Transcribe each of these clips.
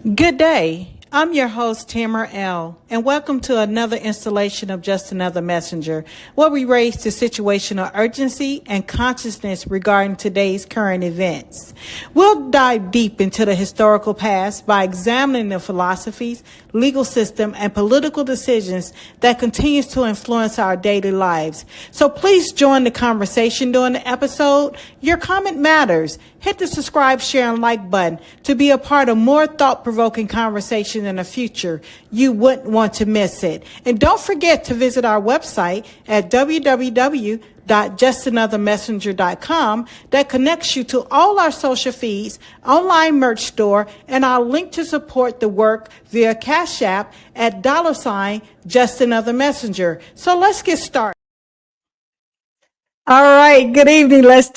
Good day. I'm your host, Tamara L., and welcome to another installation of Just Another Messenger, where we raise the situational urgency and consciousness regarding today's current events. We'll dive deep into the historical past by examining the philosophies, legal system, and political decisions that continues to influence our daily lives. So please join the conversation during the episode. Your comment matters. Hit the subscribe, share, and like button to be a part of more thought-provoking conversation in the future. You wouldn't want to miss it. And don't forget to visit our website at www.justanothermessenger.com that connects you to all our social feeds, online merch store, and our link to support the work via Cash App at $JustAnotherMessenger. So let's get started. All right, good evening. Let's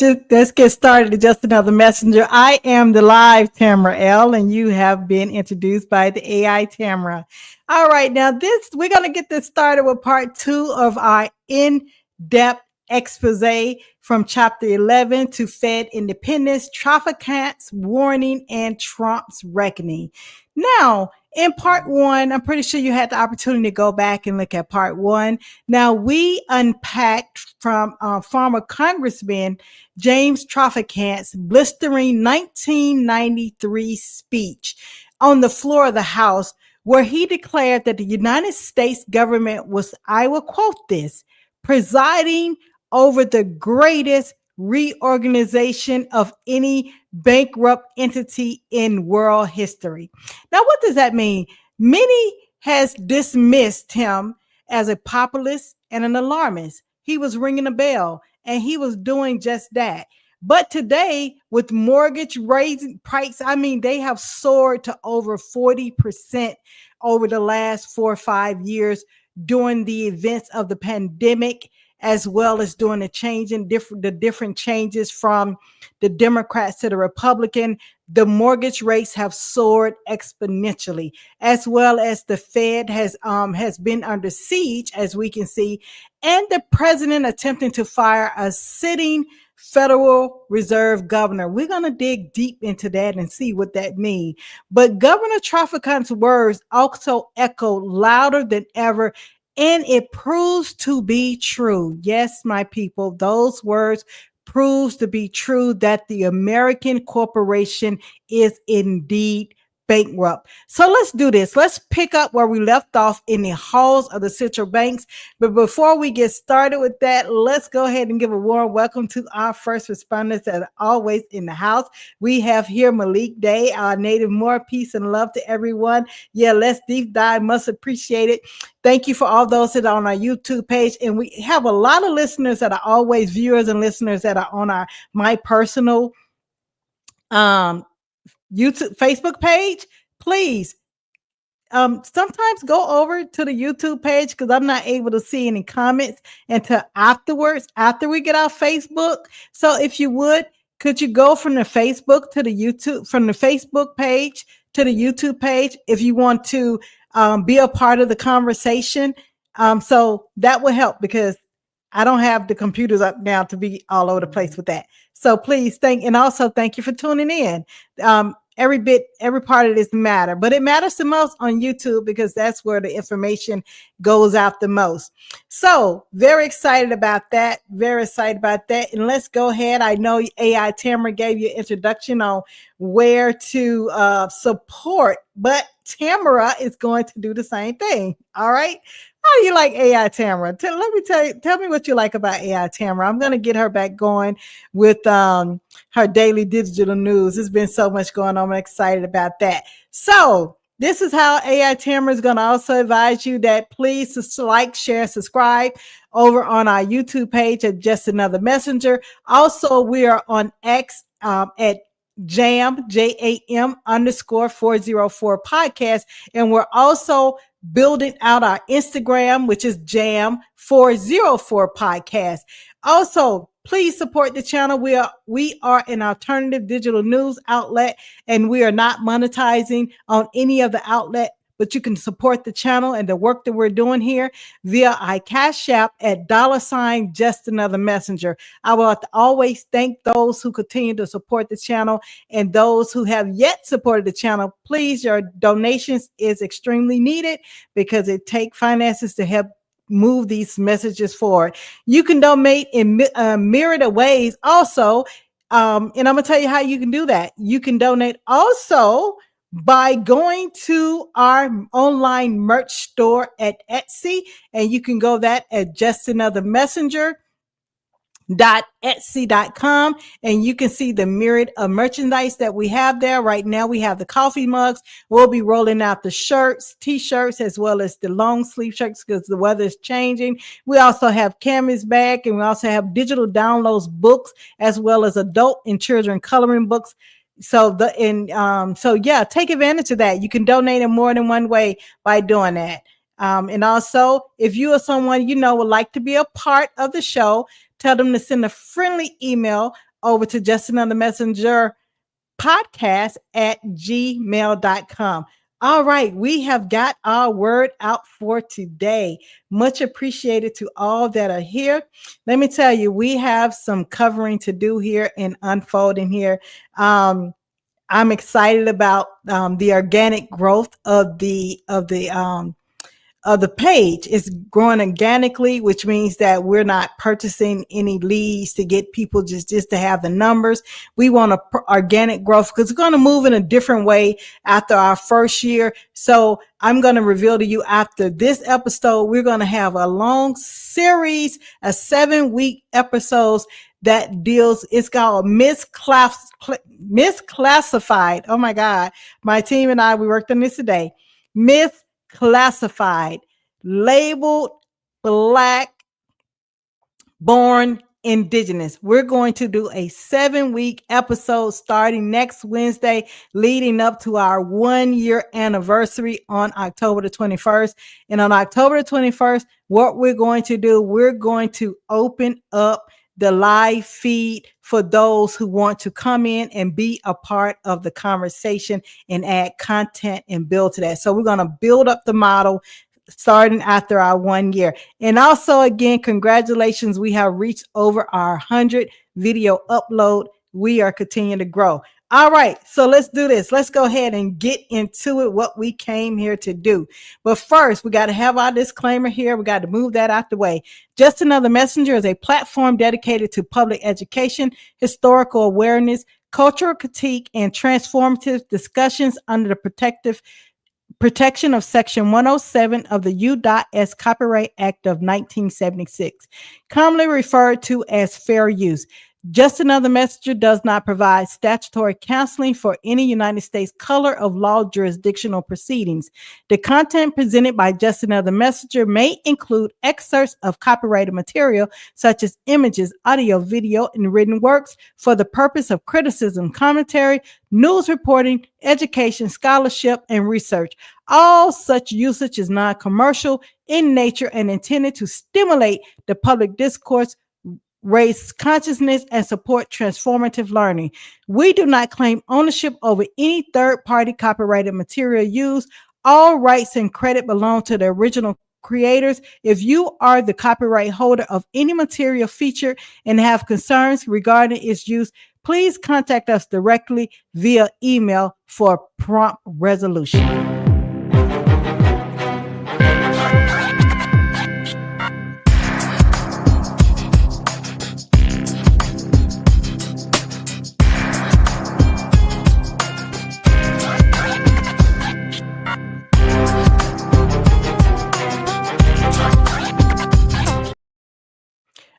get started. Just Another Messenger. I am the live Tamara L, and you have been introduced by the AI Tamara. All right, now we're going to get this started with part 2 of our in-depth expose from chapter 11 to Fed independence, Traficant's warning, and Trump's reckoning. Now, in part 1, I'm pretty sure you had the opportunity to go back and look at part 1. Now, we unpacked from former Congressman James Traficant's blistering 1993 speech on the floor of the House, where he declared that the United States government was, I will quote this, presiding over the greatest reorganization of any bankrupt entity in world history. Now, what does that mean? Many has dismissed him as a populist and an alarmist. He was ringing a bell, and he was doing just that. But today, with mortgage raising price, they have soared to over 40% over the last 4 or 5 years during the events of the pandemic, as well as doing the different changes from the Democrats to the Republican. The mortgage rates have soared exponentially, as well as the Fed has been under siege, as we can see, and the president attempting to fire a sitting Federal Reserve governor. We're going to dig deep into that and see what that means. But Governor Traficant's words also echo louder than ever, and it proves to be true. Yes, my people, those words proves to be true, that the American corporation is indeed bankrupt. So let's do this. Let's pick up where we left off in the halls of the central banks. But before we get started with that, let's go ahead and give a warm welcome to our first responders that are always in the house. We have here Malik Day, our native. More peace and love to everyone. Yeah, let's deep dive. Must appreciate it. Thank you for all those that are on our YouTube page. And we have a lot of listeners that are always viewers and listeners that are on my personal YouTube, Facebook page. Please, sometimes go over to the YouTube page, because I'm not able to see any comments until afterwards, after we get off Facebook. So if you would, could you go from the Facebook to the YouTube, from the Facebook page to the YouTube page, if you want to be a part of the conversation? So that will help, because I don't have the computers up now to be all over the place with that. So please and also thank you for tuning in. Every part of this matter, but it matters the most on YouTube, because that's where the information goes out the most. So very excited about that. And let's go ahead. I know AI Tamara gave you an introduction on where to support, but Tamara is going to do the same thing. All right. How do you like AI Tamara? Tell me what you like about AI Tamara. I'm going to get her back going with her daily digital news. There's been so much going on. I'm excited about that. So this is how AI Tamara is going to also advise you that please like, share, subscribe over on our YouTube page at Just Another Messenger. Also, we are on X at JAM, JAM _404 podcast. And we're also building out our Instagram, which is JAM 404 podcast. Also, please support the channel. We are an alternative digital news outlet, and we are not monetizing on any of the outlet but you can support the channel and the work that we're doing here via Cash App at $ just another messenger. I will always thank those who continue to support the channel, and those who have yet supported the channel. Please, your donations is extremely needed because it takes finances to help move these messages forward. You can donate in myriad of ways also. And I'm going to tell you how you can do that. You can donate also by going to our online merch store at Etsy, and you can go that at just another messenger etsy.com, and you can see the myriad of merchandise that we have there. Right now we have the coffee mugs. We'll be rolling out the shirts, t-shirts, as well as the long sleeve shirts because the weather is changing. We also have canvas bag, and we also have digital downloads books, as well as adult and children coloring books. So yeah, take advantage of that. You can donate in more than one way by doing that. And also, if you or someone you know would like to be a part of the show, tell them to send a friendly email over to just another messenger podcast at gmail.com. All right, we have got our word out for today. Much appreciated to all that are here. Let me tell you, we have some covering to do here and unfolding here. I'm excited about the organic growth of the page. Is growing organically, which means that we're not purchasing any leads to get people just to have the numbers. We want organic growth because it's going to move in a different way after our first year. So I'm going to reveal to you after this episode, we're going to have a long series, a 7-week episodes that deals, it's called misclassified. Oh my God. My team and I, we worked on this today. Classified, labeled Black, born Indigenous. We're going to do a 7-week episode starting next Wednesday, leading up to our 1-year anniversary on October the 21st. And on October the 21st, what we're going to do, we're going to open up the live feed for those who want to come in and be a part of the conversation and add content and build to that. So we're going to build up the model starting after our 1 year. And also, again, congratulations. We have reached over our 100 video upload. We are continuing to grow. All right, so let's do this. Let's go ahead and get into it, what we came here to do. But first, we got to have our disclaimer here. We got to move that out the way. Just Another Messenger is a platform dedicated to public education, historical awareness, cultural critique, and transformative discussions under the protection of Section 107 of the U.S. Copyright Act of 1976, commonly referred to as fair use. Just Another Messenger does not provide statutory counseling for any United States color of law jurisdictional proceedings. The content presented by Just Another Messenger may include excerpts of copyrighted material, such as images, audio, video, and written works for the purpose of criticism, commentary, news reporting, education, scholarship, and research. All such usage is non-commercial in nature and intended to stimulate the public discourse, raise consciousness, and support transformative learning. We do not claim ownership over any third-party copyrighted material used. All rights and credit belong to the original creators. If you are the copyright holder of any material featured and have concerns regarding its use, please contact us directly via email for prompt resolution.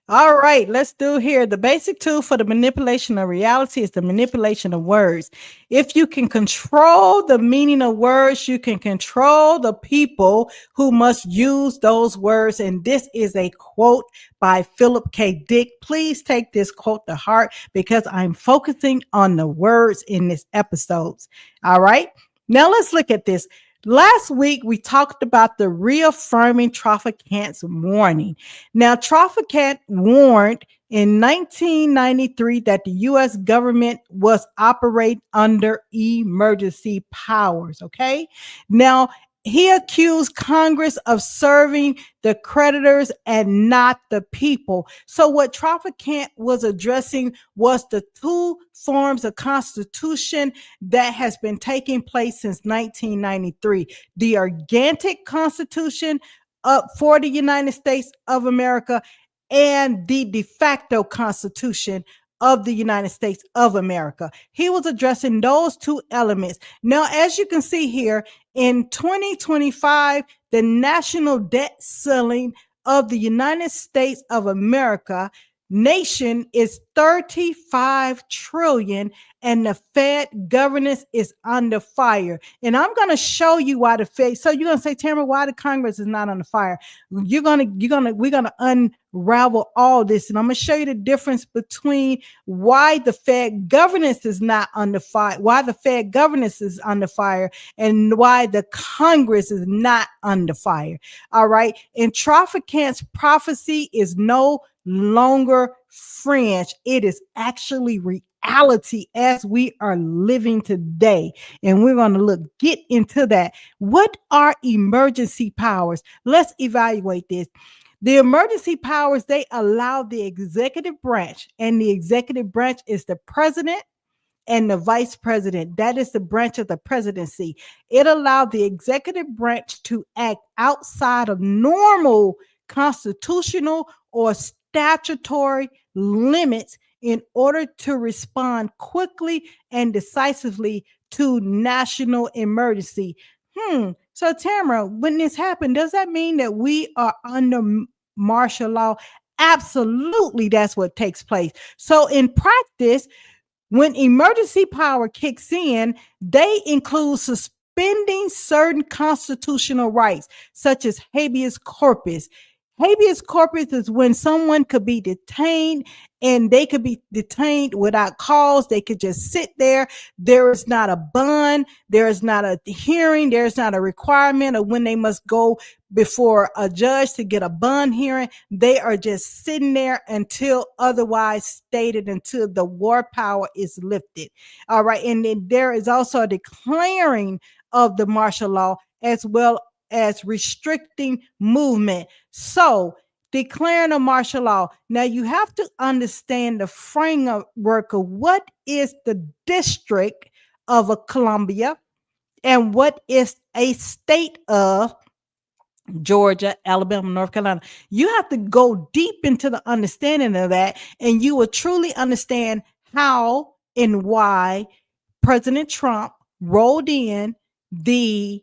All right, let's do here. The basic tool for the manipulation of reality is the manipulation of words. If you can control the meaning of words, you can control the people who must use those words. And this is a quote by Philip K. Dick. Please take this quote to heart because I'm focusing on the words in this episode. All right, now let's look at this. Last week, we talked about the Reaffirming Traficant's warning. Now, Traficant warned in 1993 that the U.S. government was operating under emergency powers, okay? Now, He accused Congress of serving the creditors and not the people. So what Traficant was addressing was the two forms of constitution that has been taking place since 1993. The organic constitution for the United States of America and the de facto constitution of the United States of America. He was addressing those two elements. Now, as you can see here, in 2025, the national debt ceiling of the United States of America nation is 35 trillion, and the Fed governance is under fire. And I'm going to show you why the Fed. So you're going to say, Tamara, why the Congress is not under fire? We're going to unravel all this, and I'm going to show you the difference between why the Fed governance is not under fire, why the Fed governance is under fire, and why the Congress is not under fire. All right. And Traficant's prophecy is no longer fringe. It is actually reality as we are living today. And we're going to get into that. What are emergency powers? Let's evaluate this. The emergency powers, they allow the executive branch, and the executive branch is the president and the vice president. That is the branch of the presidency. It allowed the executive branch to act outside of normal constitutional or statutory limits in order to respond quickly and decisively to national emergency. So Tamara, when this happened, does that mean that we are under martial law? Absolutely, that's what takes place. So in practice, when emergency power kicks in, they include suspending certain constitutional rights, such as habeas corpus. Habeas corpus is when someone could be detained, and they could be detained without cause. They could just sit there. There is not a bond. There is not a hearing. There is not a requirement of when they must go before a judge to get a bond hearing. They are just sitting there until otherwise stated, until the war power is lifted. All right. And then there is also a declaring of the martial law, as well as restricting movement. So declaring a martial law. Now you have to understand the framework of what is the District of Columbia and what is a state of Georgia, Alabama, North Carolina. You have to go deep into the understanding of that, and you will truly understand how and why President Trump rolled in the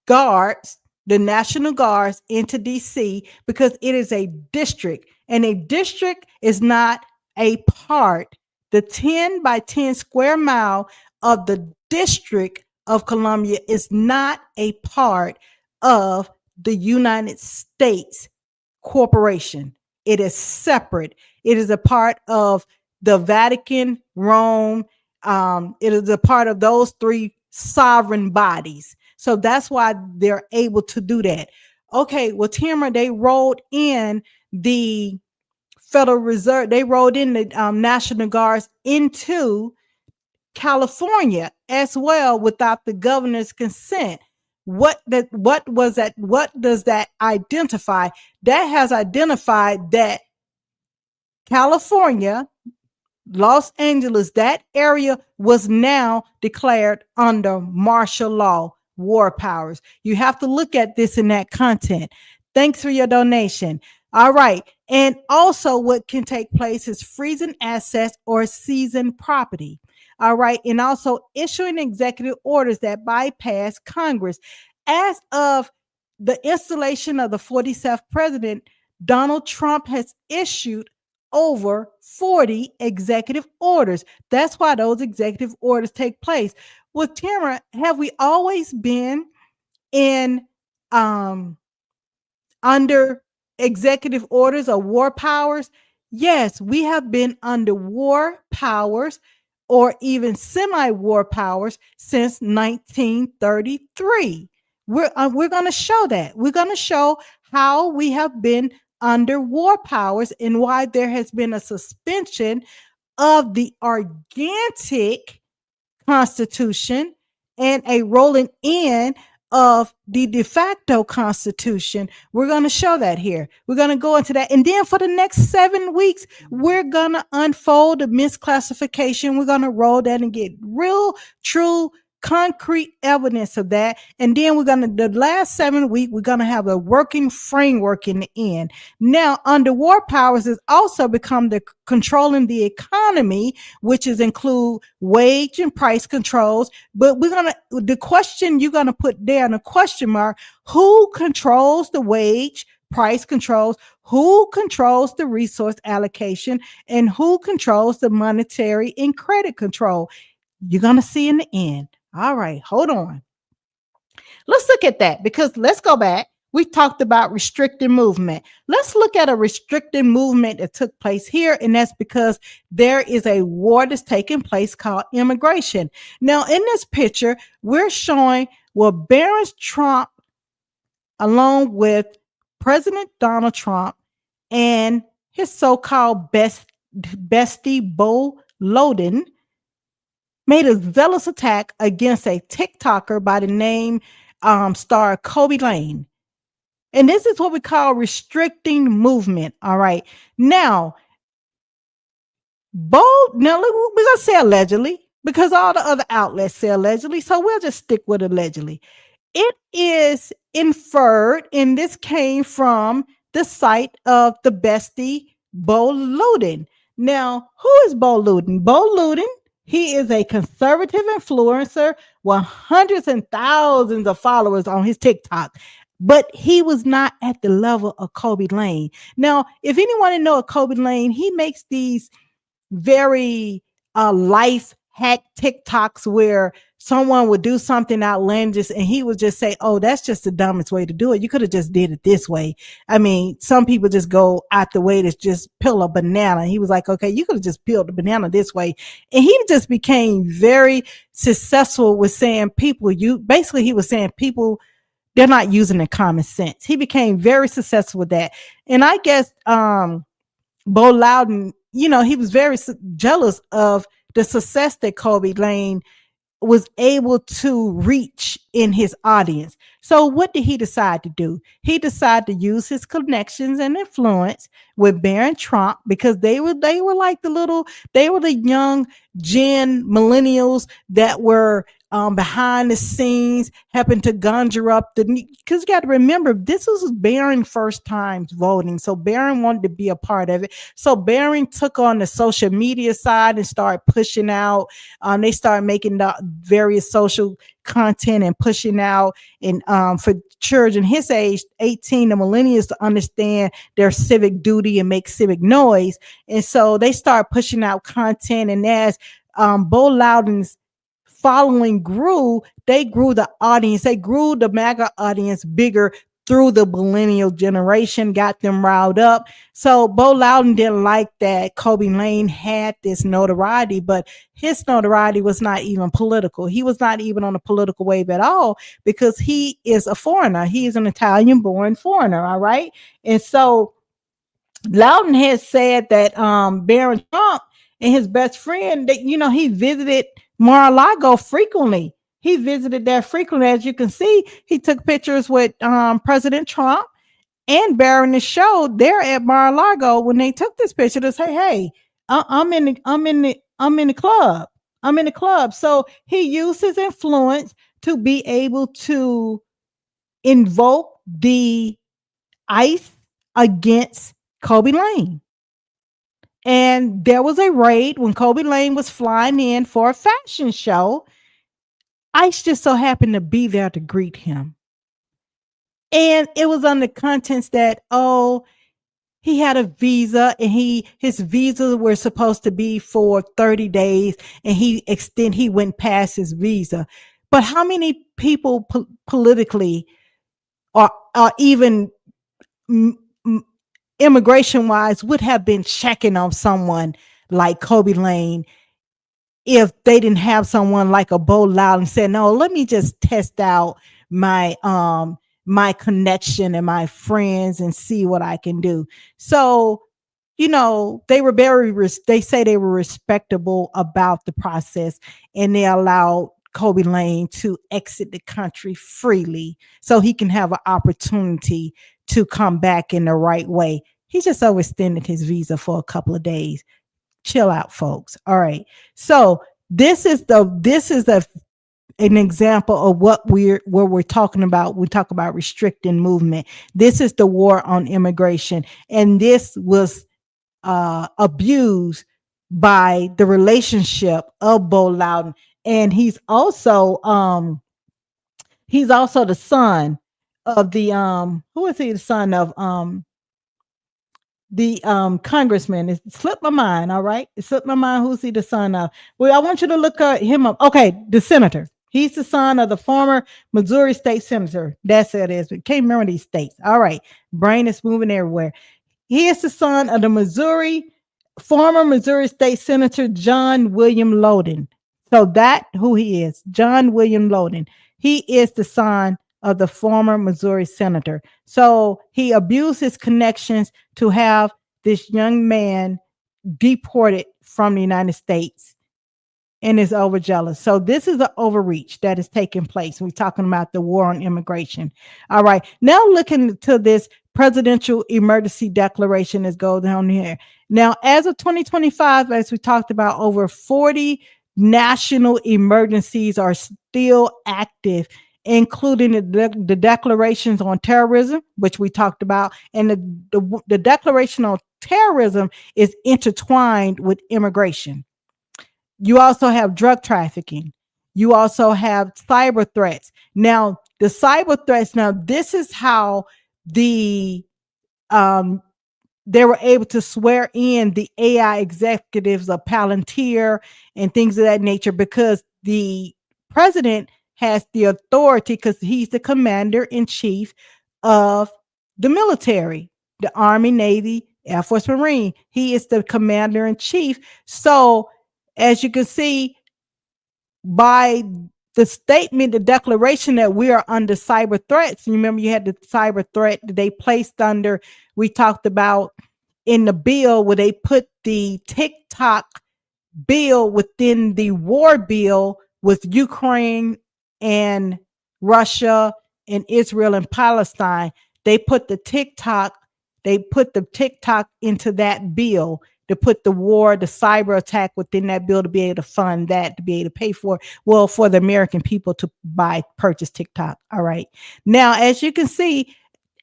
guards, the National Guards, into DC, because it is a district, and a district is not a part. The 10 by 10 square mile of the District of Columbia is not a part of the United States corporation. It is separate. It is a part of the Vatican, Rome. It is a part of those three sovereign bodies. So that's why they're able to do that. Okay, well, Tamara, they rolled in the Federal Reserve. They rolled in the National Guards into California as well without the governor's consent. What was that? What does that identify? That has identified that California, Los Angeles, that area was now declared under martial law, war powers. You have to look at this in that content. Thanks for your donation. All right. And also, what can take place is freezing assets or seizing property. All right. And also issuing executive orders that bypass Congress. As of the installation of the 47th president, Donald Trump has issued over 40 executive orders. That's why those executive orders take place. Well, Tamara, have we always been in under executive orders or war powers? Yes, we have been under war powers or even semi-war powers since 1933. We're going to show that. We're going to show how we have been under war powers and why there has been a suspension of the organic constitution and a rolling in of the de facto constitution. We're going to show that here. We're going to go into that. And then for the next 7 weeks, we're going to unfold the misclassification. We're going to roll that and get real, true, concrete evidence of that. And then the last 7 weeks, we're going to have a working framework in the end. Now, under war powers has also become the controlling the economy, which is include wage and price controls. But the question you're going to put there in a question mark, who controls the wage, price controls, who controls the resource allocation, and who controls the monetary and credit control? You're going to see in the end. All right, hold on. Let's look at that, because let's go back. We talked about restricted movement. Let's look at a restricted movement that took place here, and that's because there is a war that's taking place called immigration. Now, in this picture, we're showing Barron Trump, along with President Donald Trump and his so-called bestie, Bo Loden, made a zealous attack against a TikToker by the name star Kobe Lane. And this is what we call restricting movement. All right. Now, we're going to say allegedly, because all the other outlets say allegedly. So we'll just stick with allegedly. It is inferred, and this came from the site of the bestie, Bo Loden. Now, who is Bo Loden? Bo Loden, he is a conservative influencer with hundreds and thousands of followers on his TikTok. But he was not at the level of Kobe Lane. Now, if anyone knows Kobe Lane, he makes these very life hack TikToks where someone would do something outlandish and he would just say, oh, that's just the dumbest way to do it. You could have just did it this way. I mean, some people just go out the way to just peel a banana. He was like, okay, you could have just peeled the banana this way. And he just became very successful with saying he was saying people, they're not using their common sense. He became very successful with that. And I guess Bo Louden, he was very jealous of the success that Kobe Lane was able to reach in his audience. So what did he decide to do? He decided to use his connections and influence with Barron Trump, because they were like they were the young gen millennials that were behind the scenes, helping to conjure up because you got to remember, this was Barron first time voting. So Barron wanted to be a part of it. So Barron took on the social media side and started pushing out. They started making the various social content and pushing out, and for children his age, 18, the millennials, to understand their civic duty and make civic noise. And so they start pushing out content, and as Bo Loudon's following grew, they grew the audience. They grew the MAGA audience bigger through the millennial generation, got them riled up. So Bo Louden didn't like that Kobe Lane had this notoriety, but his notoriety was not even political. He was not even on a political wave at all, because he is a foreigner. He is an Italian-born foreigner, all right? And so Loudon has said that Barron Trump and his best friend, that he visited Mar-a-Lago frequently. He visited there frequently. As you can see, he took pictures with President Trump and Barron to show there at Mar-a-Lago when they took this picture to say, "Hey, I'm in the club. I'm in the club." So he used his influence to be able to invoke the ICE against Kobe Lane. And there was a raid when Kobe Lane was flying in for a fashion show. ICE just so happened to be there to greet him. And it was on the contents that, he had a visa, and his visa were supposed to be for 30 days, and he went past his visa. But how many people politically or even immigration wise would have been checking on someone like Kobe Lane if they didn't have someone like a Bo Louden saying, "No, let me just test out my my connection and my friends and see what I can do." So, they were they say they were respectable about the process, and they allowed Kobe Lane to exit the country freely so he can have an opportunity to come back in the right way. He just overextended his visa for a couple of days. Chill out, folks. All right. So this is an example of what we're talking about. We talk about restricting movement. This is the war on immigration, and this was abused by the relationship of Bo Loudon, and he's also the son of the who is he the son of the congressman. It slipped my mind. All right, it slipped my mind. Who's he the son of? Well, I want you to look him up. Okay, the senator. He's the son of the former Missouri state senator. That's what it is. We can't remember these states. All right, brain is moving everywhere. He is the son of the former Missouri State Senator John William Loden. So that who he is, John William Loden. He is the son of the former Missouri senator. So he abused his connections to have this young man deported from the United States and is overjealous. So this is an overreach that is taking place. We're talking about the war on immigration. All right. Now looking to this presidential emergency declaration is going down here. Now, as of 2025, as we talked about, over 40 national emergencies are still active, including the declarations on terrorism, which we talked about, and the declaration on terrorism is intertwined with immigration. You also have drug trafficking. You also have cyber threats. Now, the cyber threats, now this is how the um, they were able to swear in the AI executives of Palantir and things of that nature, because the president has the authority, because he's the commander in chief of the military, the Army, Navy, Air Force, Marine. He is the commander in chief. So as you can see by the statement, the declaration that we are under cyber threats. You remember you had the cyber threat that they placed under, we talked about in the bill where they put the TikTok bill within the war bill with Ukraine and Russia and Israel and Palestine. They put the TikTok into that bill to put the cyber attack within that bill, to be able to fund that, to be able to pay for the American people to purchase TikTok. All right. Now, as you can see,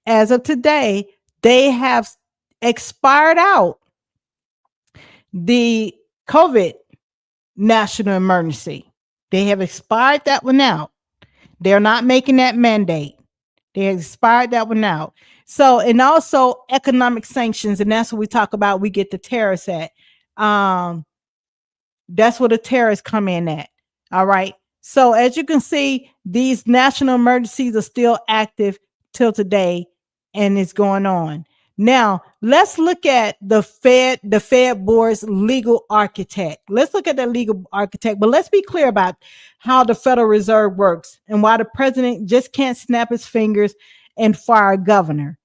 as of today, they have expired out the COVID national emergency. They have expired that one out. They're not making that mandate. They expired that one out. So, and also economic sanctions, and that's what we talk about. We get the tariffs at. That's where the tariffs come in at. All right. So as you can see, these national emergencies are still active till today, and it's going on. Now, let's look at the Fed board's legal architect. Let's look at the legal architect, but let's be clear about how the Federal Reserve works and why the president just can't snap his fingers and fire a governor.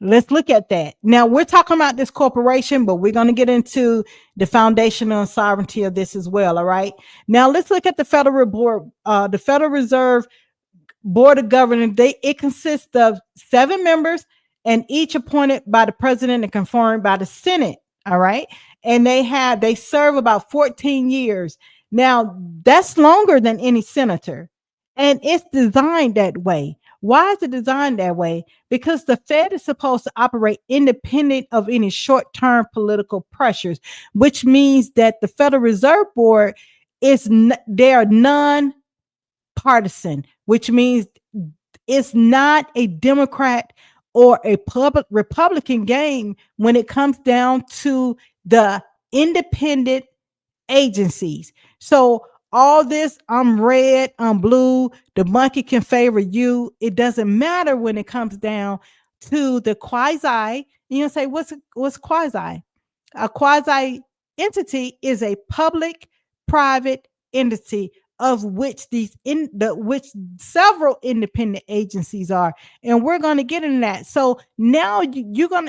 Let's look at that. Now, we're talking about this corporation, but we're going to get into the foundational sovereignty of this as well. All right. Now, let's look at the the Federal Reserve Board of Governors. It consists of 7 members, and each appointed by the president and confirmed by the Senate. All right. And they serve about 14 years. Now, that's longer than any senator. And it's designed that way. Why is it designed that way? Because the Fed is supposed to operate independent of any short-term political pressures, which means that the Federal Reserve Board they are non-partisan, which means it's not a Democrat or a Republican game when it comes down to the independent agencies. So all this, I'm red, I'm blue, the monkey can favor you. It doesn't matter when it comes down to the quasi. You say, what's quasi? A quasi entity is a public private entity of which which several independent agencies are, and we're going to get into that. So now there's going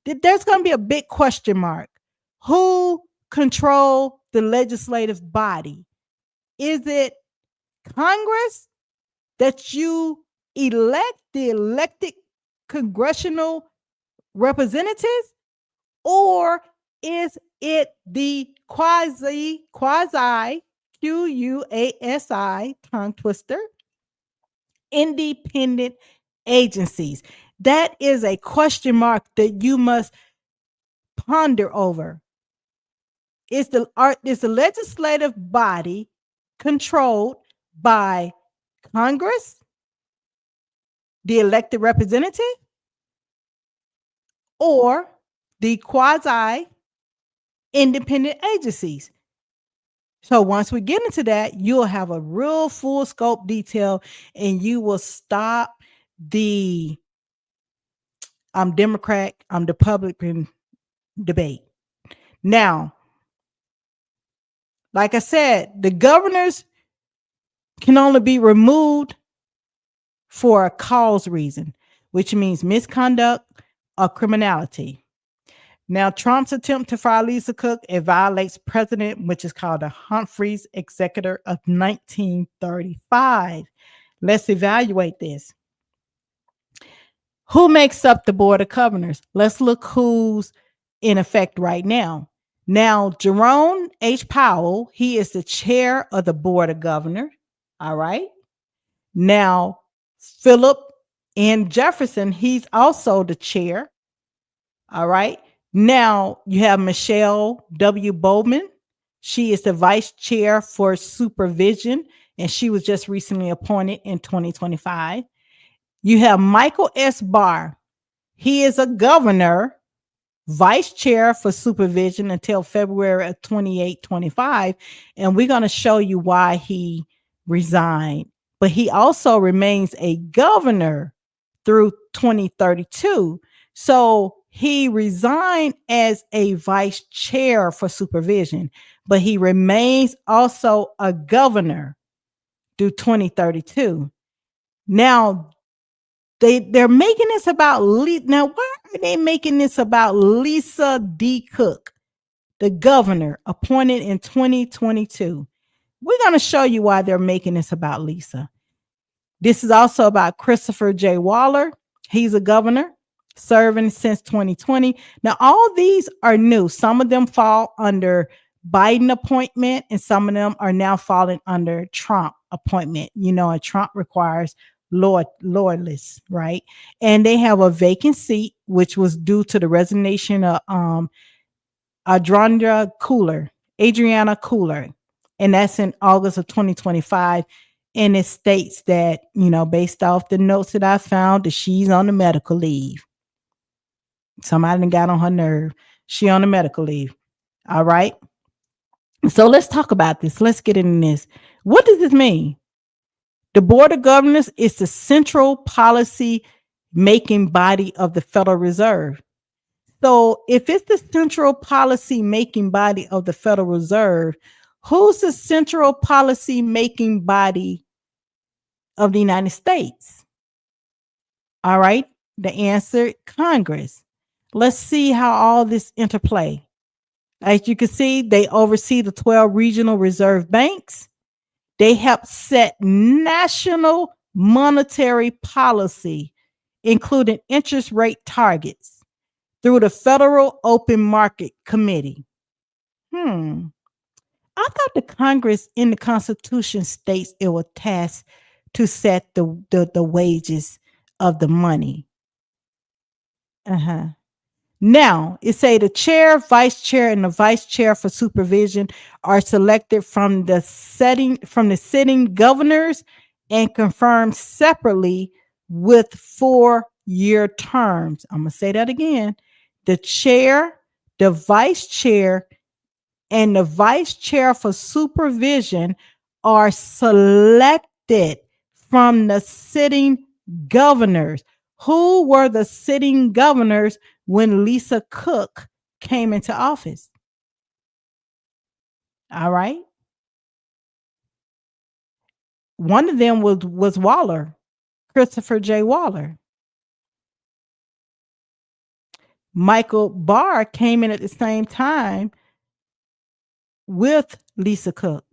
to be a big question mark. Who control the legislative body? Is it Congress that you elect, the elected congressional representatives, or is it the quasi QUASI tongue twister independent agencies? That is a question mark that you must ponder over. Is the legislative body controlled by Congress, the elected representative, or the quasi independent agencies? So once we get into that, you'll have a real full scope detail and you will stop the I'm Democrat, I'm Republican debate. Now, like I said, the governors can only be removed for a cause reason, which means misconduct or criminality. Now, Trump's attempt to fire Lisa Cook, it violates precedent, which is called the Humphreys Executor of 1935. Let's evaluate this. Who makes up the Board of Governors? Let's look who's in effect right now. Now, Jerome H. Powell, he is the chair of the Board of Governors. All right. Now, Philip N. Jefferson, he's also the chair. All right. Now, you have Michelle W. Bowman. She is the vice chair for supervision, and she was just recently appointed in 2025. You have Michael S. Barr. He is a governor, vice chair for supervision until February of 28-25. And we're going to show you why he resigned. But he also remains a governor through 2032. So he resigned as a vice chair for supervision, but he remains also a governor through 2032. Now, they're making this about now. Why are they making this about Lisa D. Cook, the governor appointed in 2022? We're going to show you why they're making this about Lisa. This is also about Christopher J. Waller. He's a governor serving since 2020. Now, all these are new. Some of them fall under Biden appointment, and some of them are now falling under Trump appointment. You know, and Trump requires loyalists, right? And they have a vacant seat, which was due to the resignation of Adriana Cooler, and that's in August of 2025. And it states that, you know, based off the notes that I found, that she's on the medical leave. Somebody done got on her nerve. She on the medical leave. All right. So let's talk about this. Let's get into this. What does this mean? The Board of Governors is the central policy making body of the Federal Reserve. So if it's the central policy making body of the Federal Reserve, who's the central policy making body of the United States? All right. The answer, Congress. Let's see how all this interplay. As you can see, they oversee the 12 regional reserve banks. They help set national monetary policy, including interest rate targets, through the Federal Open Market Committee. I thought the Congress in the Constitution states it was tasked to set the wages of the money. Now, it say the chair, vice chair, and the vice chair for supervision are selected from the sitting governors and confirmed separately with 4-year terms. I'm going to say that again. The chair, the vice chair, and the vice chair for supervision are selected from the sitting governors. Who were the sitting governors when Lisa Cook came into office? All right. One of them was Waller, Christopher J. Waller. Michael Barr came in at the same time with Lisa Cook.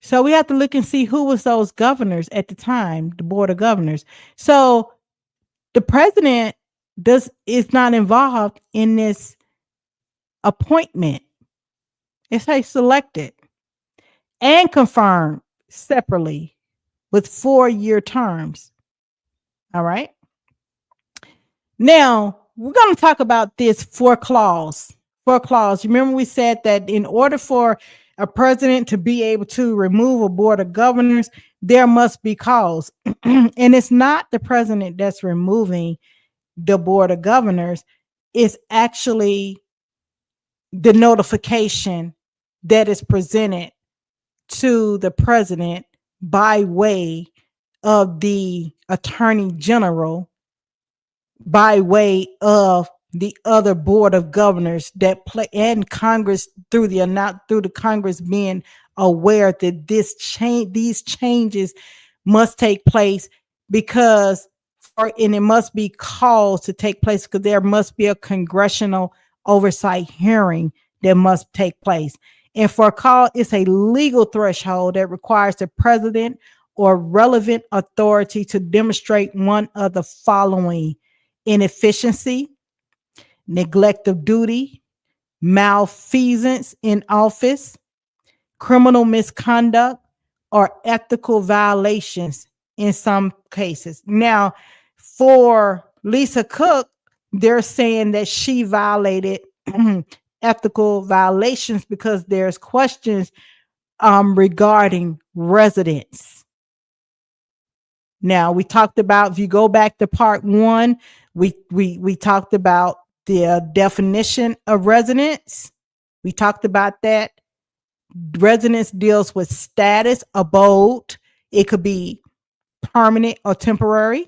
So we have to look and see who was those governors at the time, the board of governors. So the president is not involved in this appointment. It's a selected and confirmed separately with 4-year terms. All right. Now we're going to talk about this four clause. Remember, we said that in order for a president to be able to remove a board of governors, there must be cause. And it's not the president that's removing the board of governors. It's actually the notification that is presented to the president by way of the attorney general, by way of the other board of governors that play, and Congress through the Congress being aware that these changes must take place, because and it must be called to take place because there must be a congressional oversight hearing that must take place. And for a call, it's a legal threshold that requires the president or relevant authority to demonstrate one of the following: inefficiency, neglect of duty, malfeasance in office, criminal misconduct, or ethical violations in some cases. Now, for Lisa Cook, they're saying that she violated ethical violations because there's questions regarding residence. Now, we talked about, if you go back to part one, we talked about the definition of residence. We talked about that. Residence deals with status, abode. It could be permanent or temporary.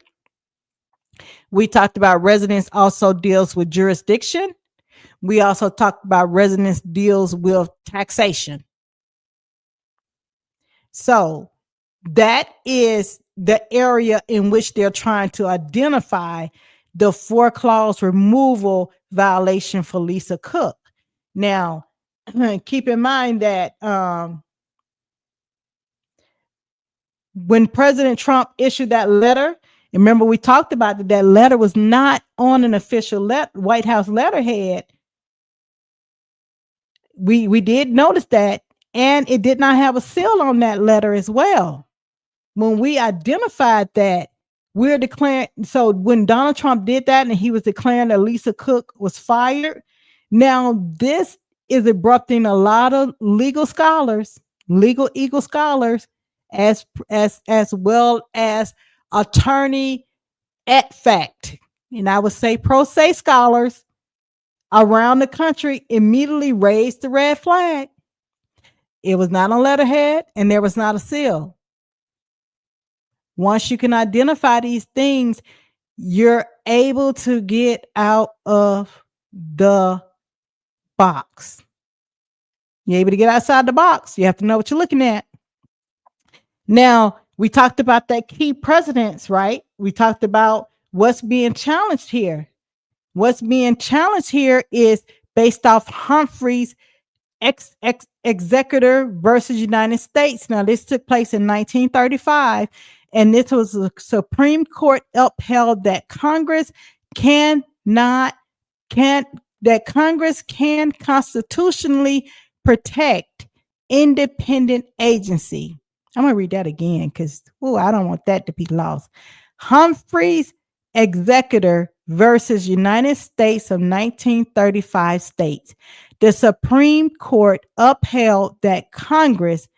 We talked about residence also deals with jurisdiction. We also talked about residence deals with taxation. So that is the area in which they're trying to identify the four clause removal violation for Lisa Cook. Now, keep in mind that when President Trump issued that letter, remember we talked about that letter was not on an official White House letterhead. We did notice that, and it did not have a seal on that letter as well. When we identified that, we're declaring, so when Donald Trump did that and he was declaring that Lisa Cook was fired, now this is abrupting a lot of legal eagle scholars, as well as attorney at fact, and I would say pro se scholars around the country immediately raised the red flag. It was not on letterhead and there was not a seal. Once you can identify these things, you're able to get out of the box. You're able to get outside the box. You have to know what you're looking at. Now, we talked about that key precedents, right? We talked about what's being challenged here. What's being challenged here is based off Humphrey's executor versus United States. Now, this took place in 1935, and this was the Supreme Court upheld that Congress can constitutionally protect independent agency. I'm going to read that again because I don't want that to be lost. Humphrey's executor versus United States of 1935 states, the Supreme Court upheld that Congress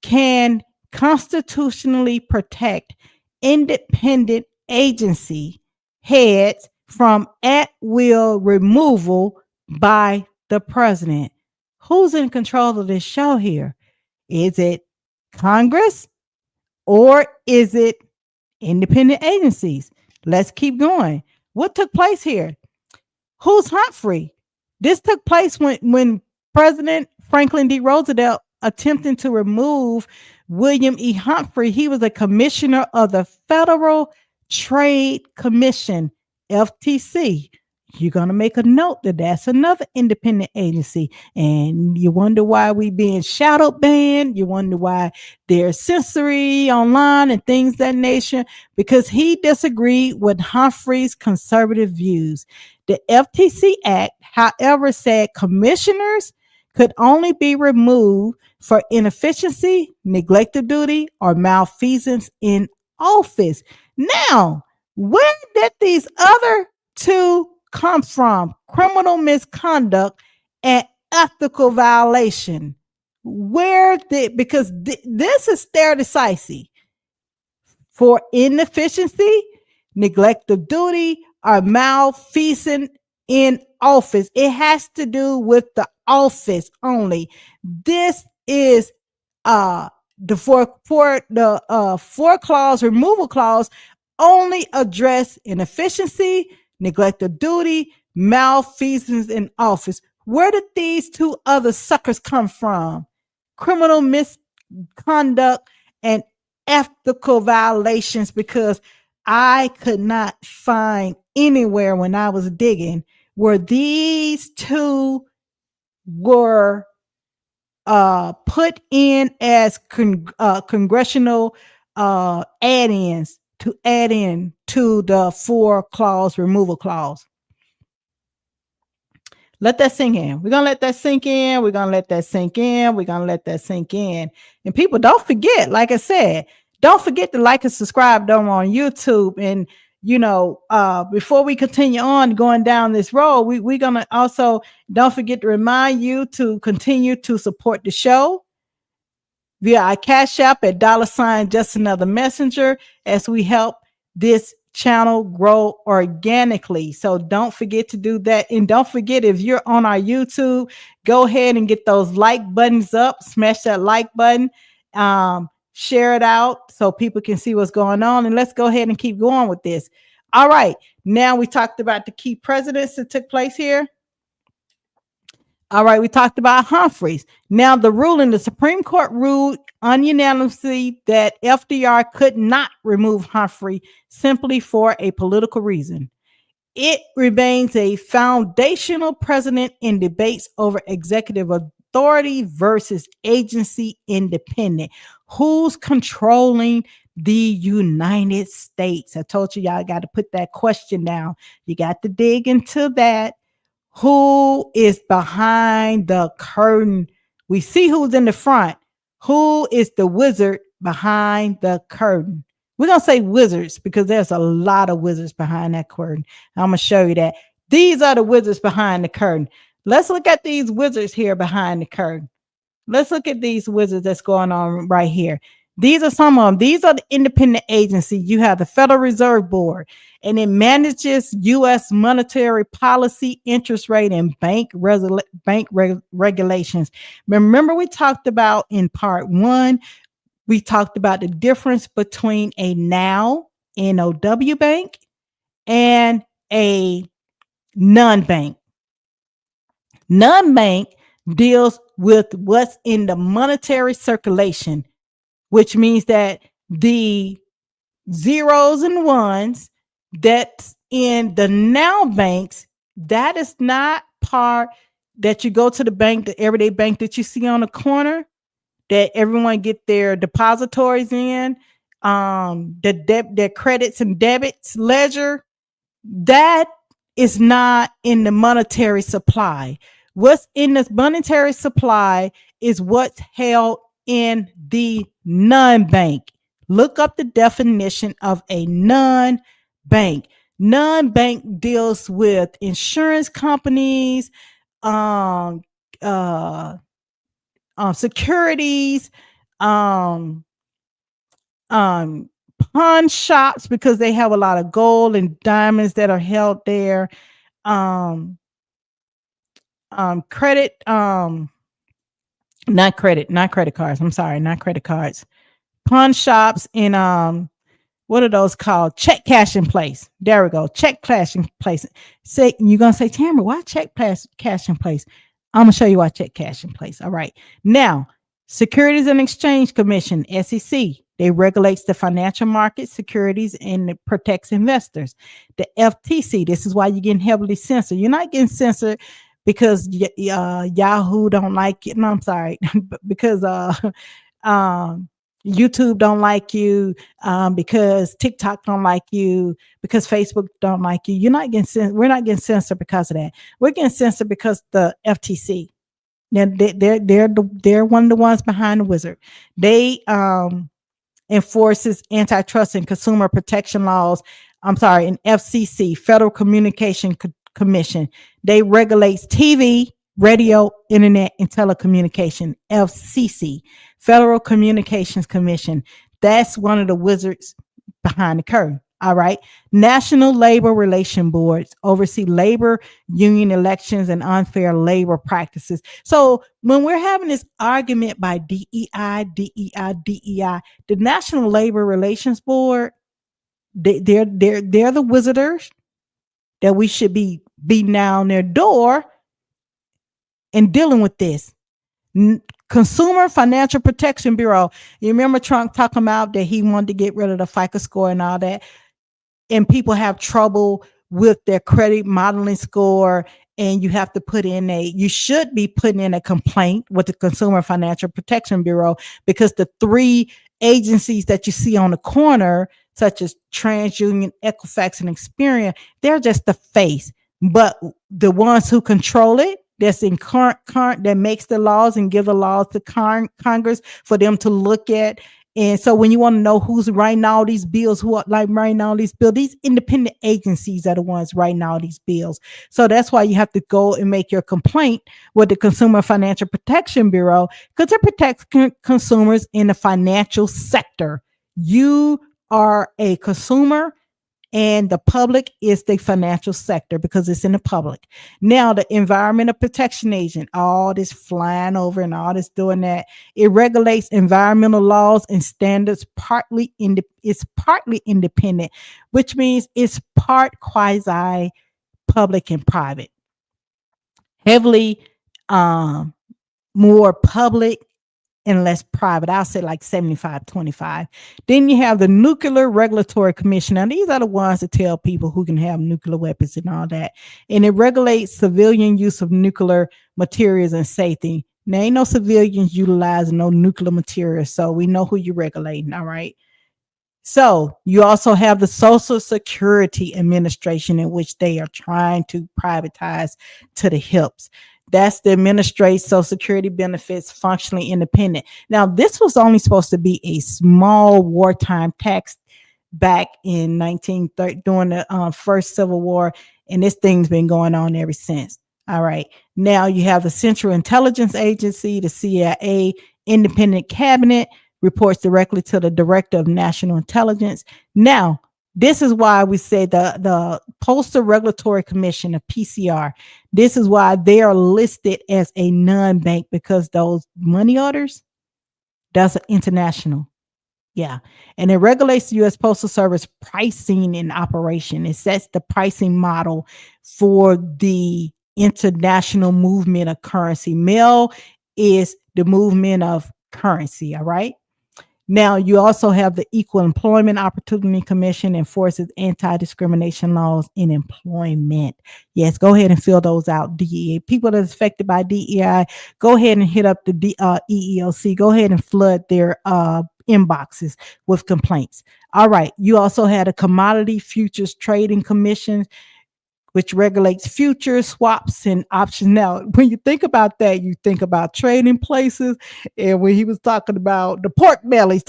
can constitutionally protect independent agency heads from at-will removal by the president. Who's in control of this show here? Is it Congress or is it independent agencies? Let's keep going. What took place here? Who's Humphrey? This took place when President Franklin D. Roosevelt attempting to remove William E. Humphrey. He was a commissioner of the Federal Trade Commission, FTC. you're going to make a note that that's another independent agency. And you wonder why we being shadow banned. You wonder why there's censoring online and things that nature, because he disagreed with Humphrey's conservative views. The FTC Act, however, said commissioners could only be removed for inefficiency, neglect of duty, or malfeasance in office. Now, where did these other two come from? Criminal misconduct and ethical violation. Where did, because this is stare decisis for inefficiency, neglect of duty, or malfeasance in office. It has to do with the office only. This is the four clause removal clause only address inefficiency, neglect of duty, malfeasance in office. Where did these two other suckers come from? Criminal misconduct and ethical violations, because I could not find anywhere when I was digging where these two were put in as congressional add-ins to add in to the four clause removal clause. Let that sink in. We're going to let that sink in. We're going to let that sink in. We're going to let that sink in. And people, don't forget, like I said, don't forget to like and subscribe on YouTube. And, before we continue on going down this road, we're going to also, don't forget to remind you to continue to support the show via our Cash App at $ just another messenger, as we help this channel grow organically. So don't forget to do that. And don't forget, if you're on our YouTube, go ahead and get those like buttons up, smash that like button, share it out so people can see what's going on. And let's go ahead and keep going with this. All right. Now we talked about the key presidents that took place here. All right, we talked about Humphreys. Now, the Supreme Court ruled unanimously that FDR could not remove Humphrey simply for a political reason. It remains a foundational precedent in debates over executive authority versus agency independent. Who's controlling the United States? I told you, y'all got to put that question down. You got to dig into that. Who is behind the curtain? We see who's in the front. Who is the wizard behind the curtain? We're going to say wizards because there's a lot of wizards behind that curtain. I'm going to show you that. These are the wizards behind the curtain. Let's look at these wizards here behind the curtain. Let's look at these wizards that's going on right here. These are some of them. These are the independent agencies. You have the Federal Reserve Board, and it manages U.S. monetary policy, interest rate, and bank regulations. Remember, we talked about in part one, we talked about the difference between a NOW bank and a non-bank. Non-bank deals with what's in the monetary circulation, which means that the zeros and ones that's in the now banks, that is not part that you go to the bank, the everyday bank that you see on the corner, that everyone get their depositories in, their credits and debits ledger. That is not in the monetary supply. What's in this monetary supply is what's held in the non-bank. Look up the definition of a non-bank. Non-bank deals with insurance companies, securities, pawn shops, because they have a lot of gold and diamonds that are held there. Credit, not credit cards. I'm sorry, not credit cards. Pawn shops and what are those called? Check cash in place. There we go. Check cash in place. Say, you're gonna say, Tamara, why check cash in place? I'm gonna show you why check cash in place. All right. Now, Securities and Exchange Commission, SEC, they regulates the financial market, securities, and it protects investors. The FTC, this is why you're getting heavily censored. You're not getting censored because Yahoo don't like it. No, I'm sorry, because um, YouTube don't like you, because TikTok don't like you, because Facebook don't like you. You're not getting we're not getting censored because of that. We're getting censored because the FTC. Now they're one of the ones behind the wizard. They enforces antitrust and consumer protection laws. I'm sorry, an FCC, Federal Communication Commission. They regulates TV, radio, internet, and telecommunication. FCC, Federal Communications Commission. That's one of the wizards behind the curtain. All right. National Labor Relation Boards oversee labor union elections and unfair labor practices. So when we're having this argument by DEI, the National Labor Relations Board, they're the wizards that we should be beating down their door and dealing with this. Consumer Financial Protection Bureau. You remember Trump talking about that he wanted to get rid of the FICO score and all that, and people have trouble with their credit modeling score, and you have to you should be putting in a complaint with the Consumer Financial Protection Bureau, because the three agencies that you see on the corner, such as TransUnion, Equifax, and Experian, they're just the face. But the ones who control it, that's in current that makes the laws and give the laws to Congress for them to look at. And so when you want to know who's writing all these bills, who are like writing all these bills, these independent agencies are the ones writing all these bills. So that's why you have to go and make your complaint with the Consumer Financial Protection Bureau, because it protects consumers in the financial sector. You are a consumer, and the public is the financial sector because it's in the public. Now, the Environmental Protection Agent, all this flying over and all this doing that, it regulates environmental laws and standards. It's partly independent, which means it's part quasi public and private. Heavily more public and less private. I'll say like 75-25. Then you have the Nuclear Regulatory Commission. Now, these are the ones that tell people who can have nuclear weapons and all that. And it regulates civilian use of nuclear materials and safety. There ain't no civilians utilizing no nuclear materials, so we know who you're regulating, all right? So you also have the Social Security Administration, in which they are trying to privatize to the hips. That's the administrate Social Security benefits, functionally independent. Now, this was only supposed to be a small wartime tax back in 1930 during the first Civil War, and this thing's been going on ever since. All right. Now you have the Central Intelligence Agency, the CIA, independent cabinet, reports directly to the Director of National Intelligence. Now, this is why we say the Postal Regulatory Commission, the PCR, this is why they are listed as a non-bank, because those money orders, that's international. Yeah. And it regulates the U.S. Postal Service pricing and operation. It sets the pricing model for the international movement of currency. Mail is the movement of currency. All right. Now, you also have the Equal Employment Opportunity Commission, enforces anti-discrimination laws in employment. Yes, go ahead and fill those out. DEA. People that are affected by DEI, go ahead and hit up the EEOC. Go ahead and flood their inboxes with complaints. All right. You also had a Commodity Futures Trading Commission, which regulates futures, swaps, and options. Now, when you think about that, you think about trading places. And when he was talking about the pork bellies,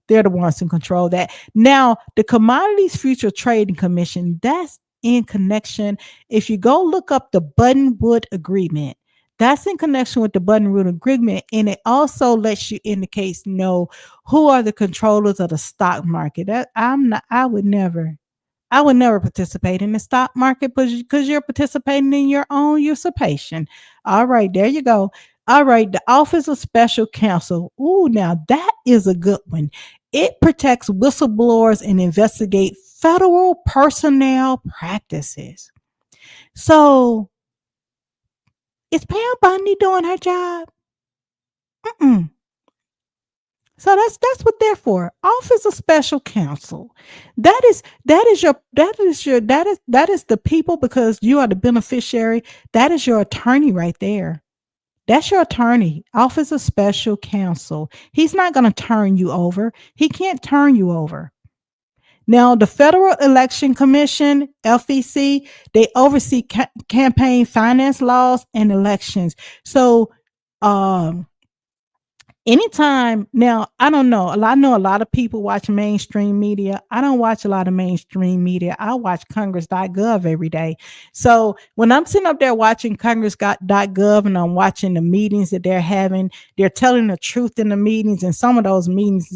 they're the ones who control that. Now, the Commodities Future Trading Commission, that's in connection. If you go look up the Buttonwood Agreement, that's in connection with the Buttonwood Agreement. And it also lets you know who are the controllers of the stock market. I would never participate in the stock market because you're participating in your own usurpation. All right, there you go. All right, the Office of Special Counsel. Ooh, now that is a good one. It protects whistleblowers and investigate federal personnel practices. So, is Pam Bundy doing her job? Mm-mm. So that's what they're for. Office of special counsel. That is the people, because you are the beneficiary. That is your attorney right there. That's your attorney. Office of special counsel. He's not going to turn you over. He can't turn you over. Now, the Federal Election Commission, FEC, they oversee campaign finance laws and elections. So, um, anytime now, I don't know. I know a lot of people watch mainstream media. I don't watch a lot of mainstream media. I watch Congress.gov every day. So when I'm sitting up there watching Congress.gov and I'm watching the meetings that they're having, they're telling the truth in the meetings. And some of those meetings,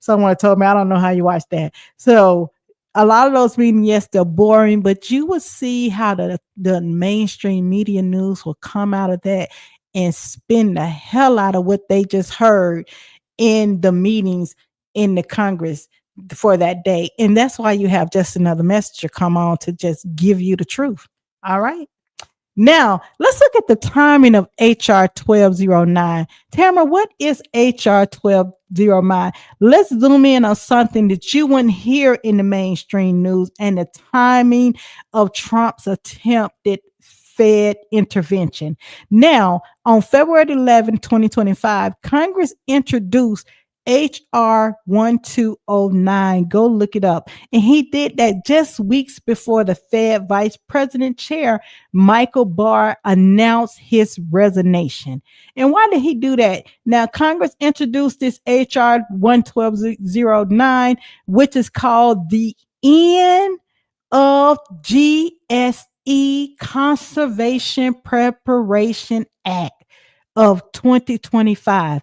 someone told me, I don't know how you watch that. So a lot of those meetings, yes, they're boring, but you will see how the mainstream media news will come out of that and spin the hell out of what they just heard in the meetings in the Congress for that day. And that's why you have just another messenger come on to just give you the truth. All right. Now, let's look at the timing of HR 1209. Tamara, what is HR 1209? Let's zoom in on something that you wouldn't hear in the mainstream news and the timing of Trump's attempted Fed intervention. Now, on February 11, 2025, Congress introduced HR 1209. Go look it up. And he did that just weeks before the Fed Vice President Chair Michael Barr announced his resignation. And why did he do that? Now, Congress introduced this HR 11209, which is called the End of GSE Conservation Preparation Act of 2025.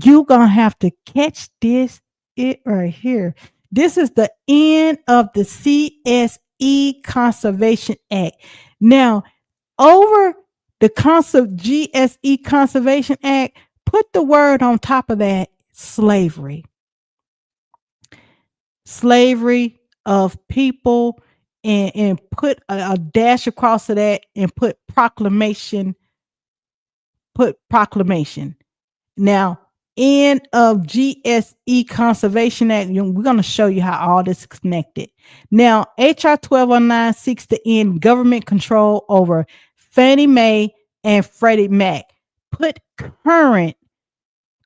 You're going to have to catch it right here. This is the end of the CSE Conservation Act. Now, over the GSE Conservation Act, put the word on top of that, slavery. Slavery of people, and put a dash across of that and put proclamation. Now, end of GSE Conservation Act. We're going to show you how all this is connected. Now, HR 1209 seeks to end government control over Fannie Mae and Freddie Mac. Put current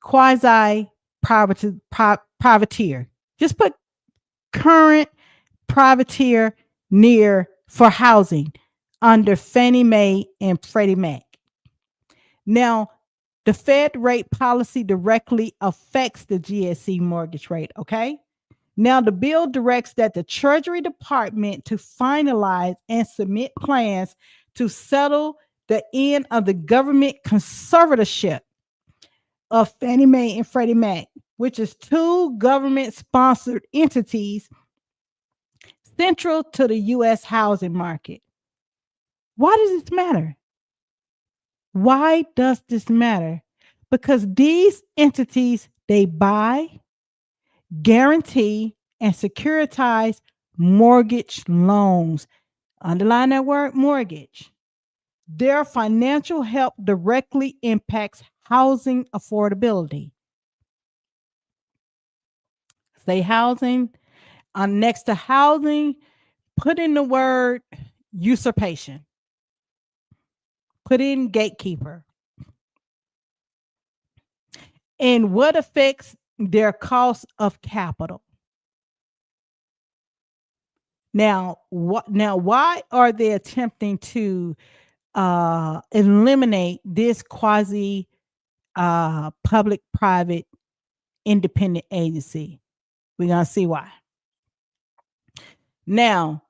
quasi privateer. Just put current privateer near for housing under Fannie Mae and Freddie Mac. Now, the Fed rate policy directly affects the GSE mortgage rate, okay? Now, the bill directs that the Treasury Department to finalize and submit plans to settle the end of the government conservatorship of Fannie Mae and Freddie Mac, which is two government-sponsored entities central to the U.S. housing market. Why does this matter? Why does this matter? Because these entities, they buy, guarantee, and securitize mortgage loans. Underline that word, mortgage. Their financial help directly impacts housing affordability. Say housing. Next to housing, put in the word usurpation. Put in gatekeeper. And what affects their cost of capital? Now, why are they attempting to eliminate this quasi public-private independent agency? We're going to see why. Now,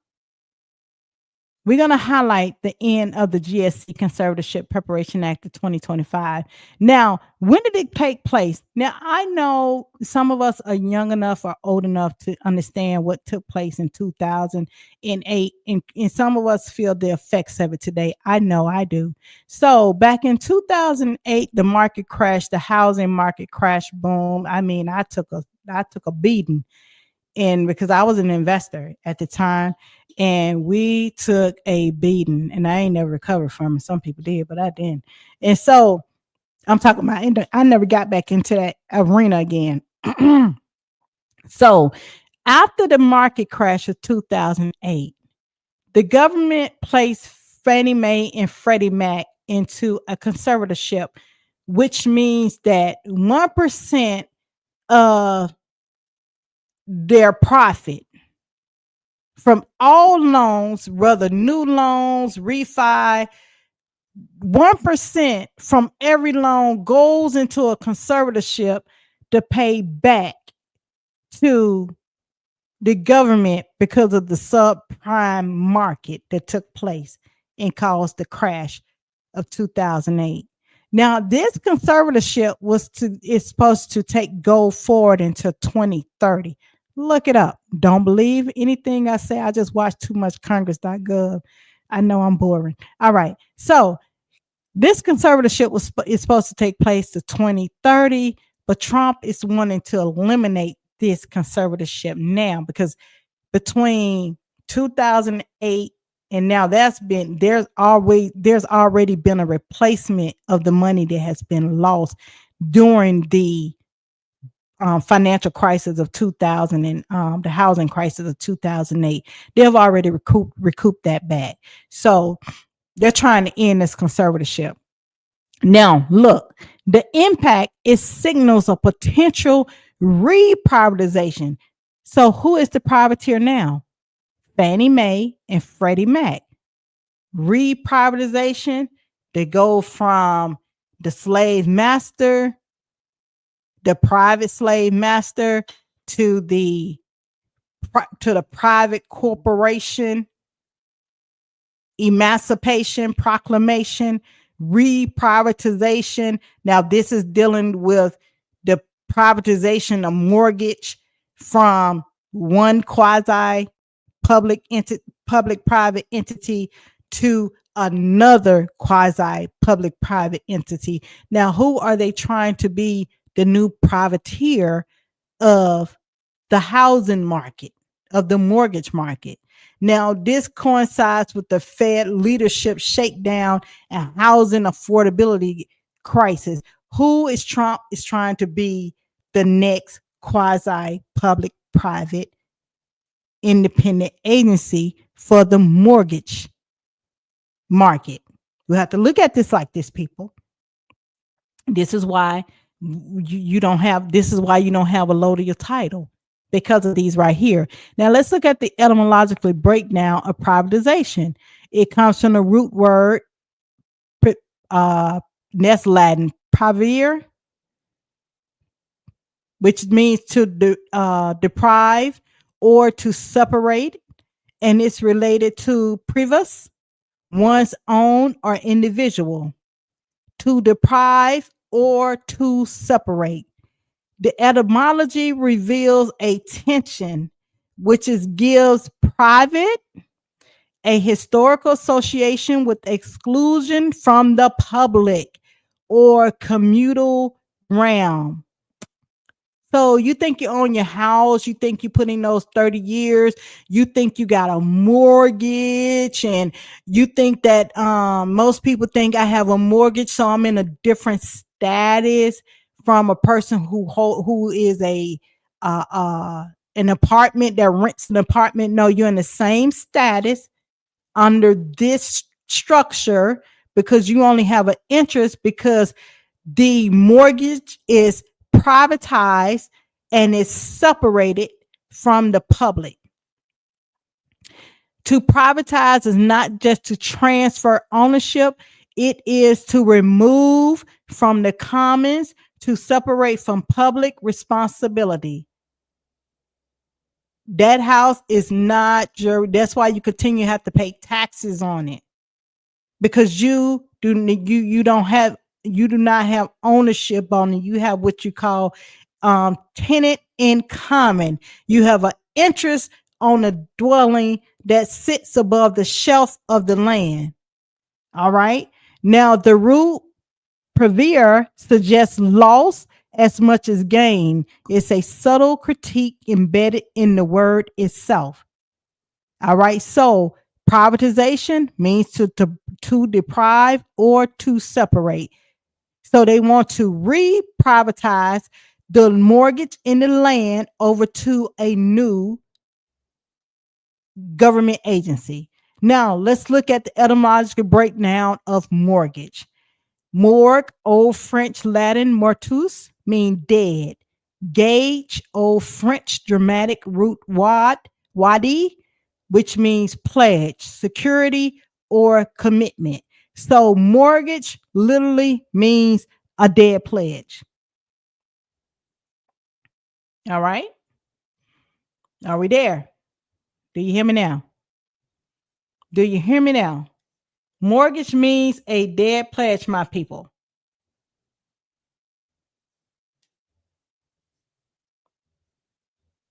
we're going to highlight the end of the GSE Conservatorship Preparation Act of 2025. Now, when did it take place? Now, I know some of us are young enough or old enough to understand what took place in 2008, and some of us feel the effects of it today. I know I do. So back in 2008, the market crashed, the housing market crashed, boom. I mean, I took a beating. And because I was an investor at the time, and we took a beating, and I ain't never recovered from it. Some people did, but I didn't. And so I'm talking about, I never got back into that arena again. So after the market crash of 2008, the government placed Fannie Mae and Freddie Mac into a conservatorship, which means that 1% of their profit from all loans, whether new loans, refi, 1% from every loan goes into a conservatorship to pay back to the government because of the subprime market that took place and caused the crash of 2008. Now, this conservatorship is supposed to take gold forward until 2030. Look it up. Don't believe anything I say. I just watch too much Congress.gov. I know I'm boring. All right. So this conservatorship is supposed to take place to 2030, but Trump is wanting to eliminate this conservatorship now because between 2008 and now there's already been a replacement of the money that has been lost during the financial crisis of 2000 and the housing crisis of 2008. They've already recouped that back. So they're trying to end this conservatorship. Now, look, the impact is signals of potential reprivatization. So who is the privateer now? Fannie Mae and Freddie Mac. Reprivatization, they go from the slave master, the private slave master, to the private corporation, emancipation proclamation, reprivatization. Now, this is dealing with the privatization of mortgage from one quasi public private entity to another quasi public private entity. Now, who are they trying to be the new privateer of the housing market, of the mortgage market? Now, this coincides with the Fed leadership shakedown and housing affordability crisis. Who is Trump is trying to be the next quasi public private independent agency for the mortgage market? We have to look at this like this, people. This is why you don't have a load of your title, because of these right here. Now let's look at the etymological breakdown of privatization. It comes from the root word that's Latin pravere, which means to deprive or to separate, and it's related to privus, one's own or individual, to deprive or to separate. The etymology reveals a tension, which gives private a historical association with exclusion from the public or communal realm. So you think you own your house, you think you put in those 30 years, you think you got a mortgage, and you think that most people think I have a mortgage, so I'm in a different status from a person who is an apartment that rents an apartment. No, you're in the same status under this structure because you only have an interest because the mortgage is privatized and is separated from the public. To privatize is not just to transfer ownership, it is to remove from the commons, to separate from public responsibility. That house is not your, that's why you continue to have to pay taxes on it, because you do not have ownership on it. You have what you call tenant in common. You have an interest on a dwelling that sits above the shelf of the land. All right. Now, the root prevere suggests loss as much as gain. It's a subtle critique embedded in the word itself. All right. So privatization means to deprive or to separate. So they want to re-privatize the mortgage in the land over to a new government agency. Now, let's look at the etymological breakdown of mortgage. Morgue, Old French Latin mortus, mean dead. Gage, Old French dramatic root wadi, which means pledge, security, or commitment. So mortgage literally means a dead pledge. All right. Are we there? Do you hear me now? Do you hear me now? Mortgage means a dead pledge, my people.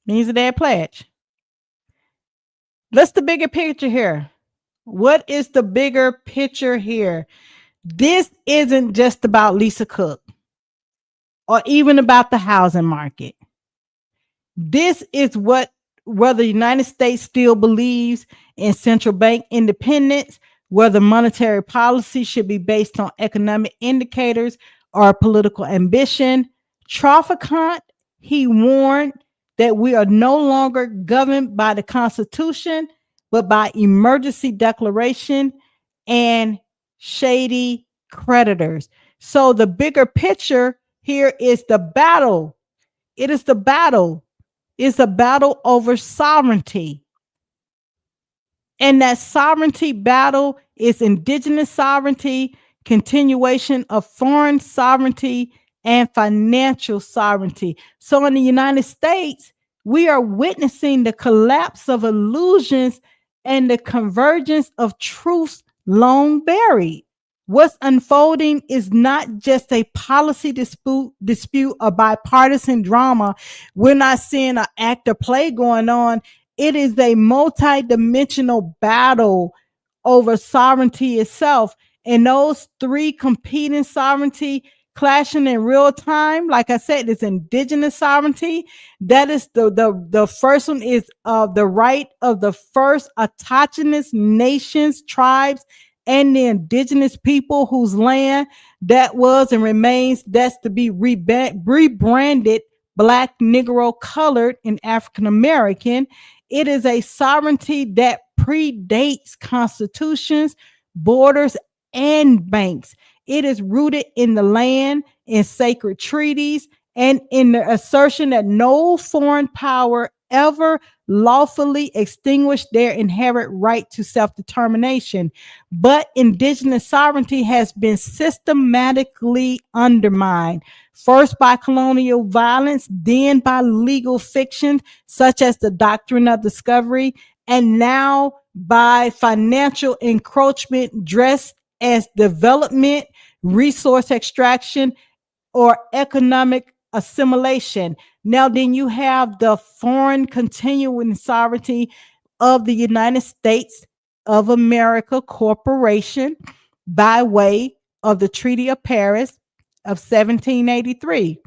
Means a dead pledge. Let's the bigger picture here. What is the bigger picture here? This isn't just about Lisa Cook or even about the housing market. This is what whether the United States still believes in central bank independence, whether monetary policy should be based on economic indicators or political ambition. Traficant, he warned that we are no longer governed by the Constitution, but by emergency declaration and shady creditors. So the bigger picture here is the battle. It is the battle. It's a battle over sovereignty. And that sovereignty battle is indigenous sovereignty, continuation of foreign sovereignty, and financial sovereignty. So in the United States, we are witnessing the collapse of illusions and the convergence of truths long buried. What's unfolding is not just a policy dispute or bipartisan drama. We're not seeing an actor play going on. It is a multi-dimensional battle over sovereignty itself. And those three competing sovereignty clashing in real time, like I said, is indigenous sovereignty. That is the first one is the right of the first autochthonous nations, tribes, and the indigenous people whose land that was and remains that's to be rebranded Black, Negro, colored, and African American. It is a sovereignty that predates constitutions, borders, and banks. It is rooted in the land, in sacred treaties, and in the assertion that no foreign power ever lawfully extinguished their inherent right to self-determination. But indigenous sovereignty has been systematically undermined, first by colonial violence, then by legal fiction, such as the doctrine of discovery, and now by financial encroachment dressed as development, resource extraction, or economic assimilation. Now, then you have the foreign continuing sovereignty of the United States of America Corporation by way of the Treaty of Paris of 1783.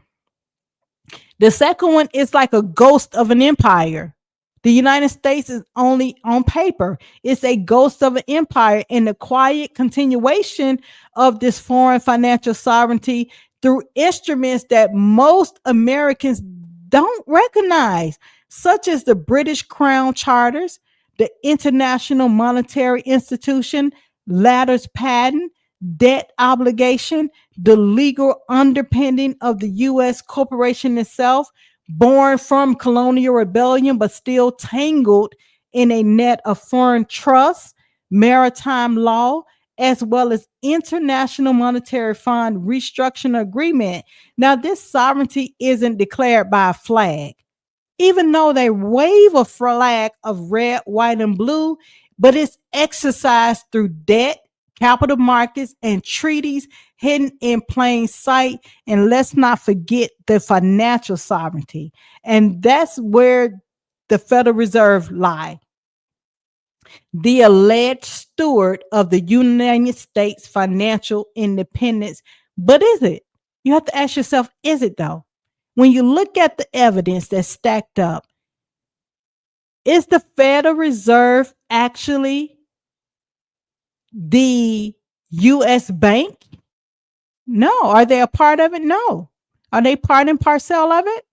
The second one is like a ghost of an empire. The United States is only on paper. It's a ghost of an empire, and the quiet continuation of this foreign financial sovereignty through instruments that most Americans don't recognize, such as the British Crown Charters, the International Monetary Institution, latter's patent, debt obligation, the legal underpinning of the U.S. corporation itself, born from colonial rebellion, but still tangled in a net of foreign trusts, maritime law, as well as International Monetary Fund restructuring agreement. Now, this sovereignty isn't declared by a flag, even though they wave a flag of red, white, and blue, but it's exercised through debt, capital markets, and treaties hidden in plain sight. And let's not forget the financial sovereignty. And that's where the Federal Reserve lie, the alleged steward of the United States financial independence. But is it? You have to ask yourself, is it though? When you look at the evidence that's stacked up, is the Federal Reserve actually the U.S. bank? No. Are they a part of it? No. Are they part and parcel of it?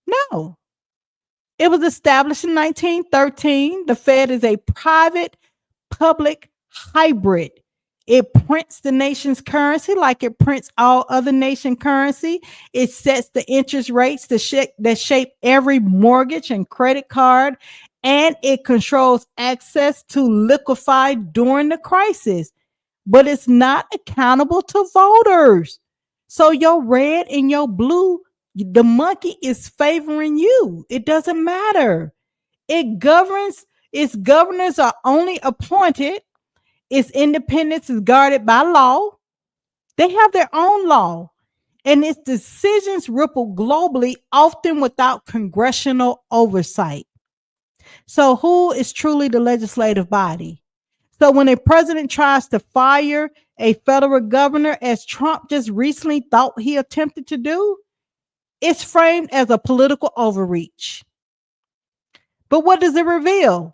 No. It was established in 1913. The Fed is a private public hybrid. It prints the nation's currency like it prints all other nation currency. It sets the interest rates that shape every mortgage and credit card, and it controls access to liquefy during the crisis. But it's not accountable to voters. So your red and your blue, the monkey is favoring you. It doesn't matter. It governs, its governors are only appointed, its independence is guarded by law. They have their own law, and its decisions ripple globally, often without congressional oversight. So, who is truly the legislative body? So, when a president tries to fire a federal governor, as Trump just recently thought he attempted to do, it's framed as a political overreach. But what does it reveal?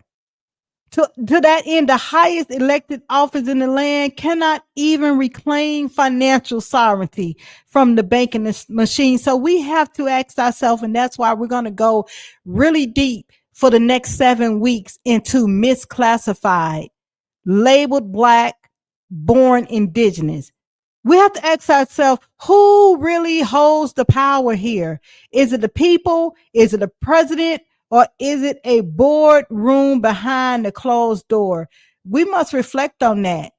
To that end, the highest elected office in the land cannot even reclaim financial sovereignty from the banking machine. So we have to ask ourselves, and that's why we're going to go really deep for the next 7 weeks into misclassified, labeled Black, born Indigenous. We have to ask ourselves, who really holds the power here? Is it the people? Is it the president? Or is it a boardroom behind the closed door? We must reflect on that.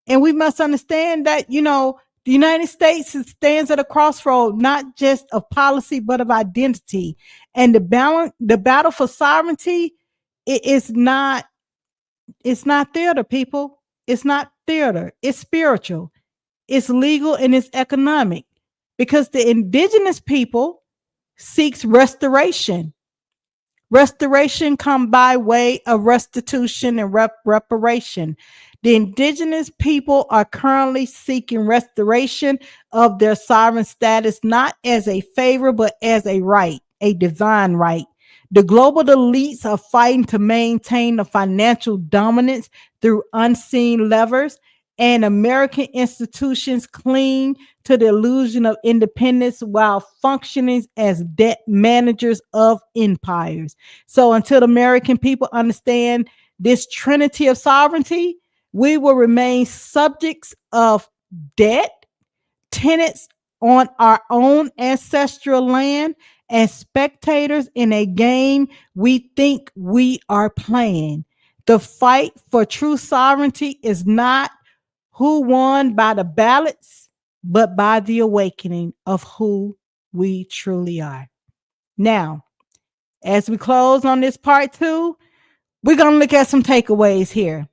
And we must understand that, the United States stands at a crossroad, not just of policy, but of identity. And the battle for sovereignty, it's not theater, people. It's not theater. It's spiritual. It's legal and it's economic, because the indigenous people seeks restoration. Restoration come by way of restitution and reparation. The indigenous people are currently seeking restoration of their sovereign status, not as a favor, but as a right, a divine right. The global elites are fighting to maintain the financial dominance through unseen levers, and American institutions cling to the illusion of independence while functioning as debt managers of empires. So until the American people understand this trinity of sovereignty, we will remain subjects of debt, tenants on our own ancestral land, and spectators in a game we think we are playing. The fight for true sovereignty is not who won by the ballots, but by the awakening of who we truly are. Now, as we close on this part 2, we're going to look at some takeaways here.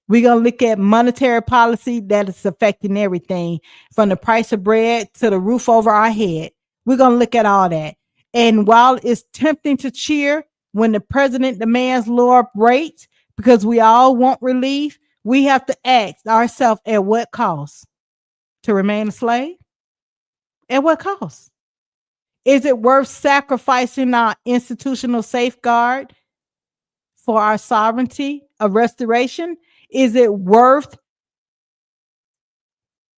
We're going to look at monetary policy that is affecting everything from the price of bread to the roof over our head. We're going to look at all that. And while it's tempting to cheer when the president demands lower rates because we all want relief, we have to ask ourselves, at what cost? To remain a slave? At what cost? Is it worth sacrificing our institutional safeguard for our sovereignty of restoration? Is it worth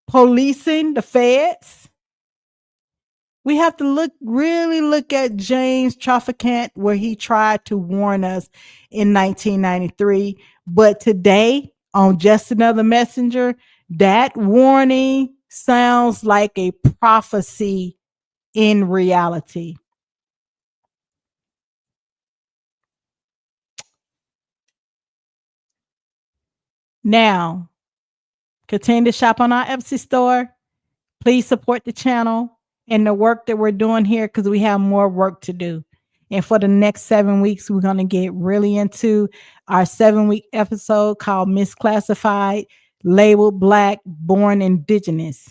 policing the feds? We have to really look at James Traficant, where he tried to warn us in 1993. But today, on Just Another Messenger, that warning sounds like a prophecy in reality. Now, continue to shop on our Etsy store. Please support the channel and the work that we're doing here, because we have more work to do. And for the next 7 weeks, we're going to get really into our 7-week episode called Misclassified, Labeled Black, Born Indigenous.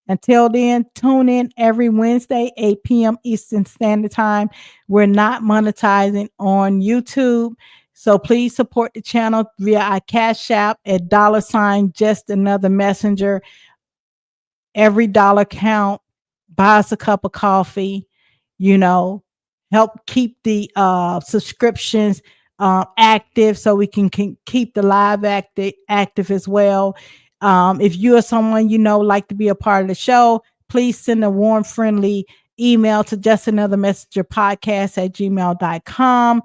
Until then, tune in every Wednesday, 8 p.m. Eastern Standard Time. We're not monetizing on YouTube, so please support the channel via our Cash App at $ Just Another Messenger. Every dollar count. Buy us a cup of coffee, help keep the subscriptions active, so we can keep the live active as well. If you are someone you know like to be a part of the show, please send a warm, friendly email to just another messenger podcast at gmail.com.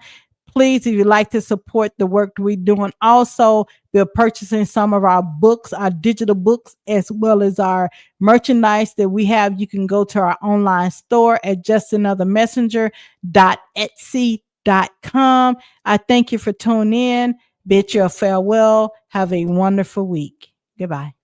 Please, if you'd like to support the work we're doing, also we're purchasing some of our books, our digital books, as well as our merchandise that we have. You can go to our online store at justanothermessenger.etsy.com. I thank you for tuning in. Bid you a farewell. Have a wonderful week. Goodbye.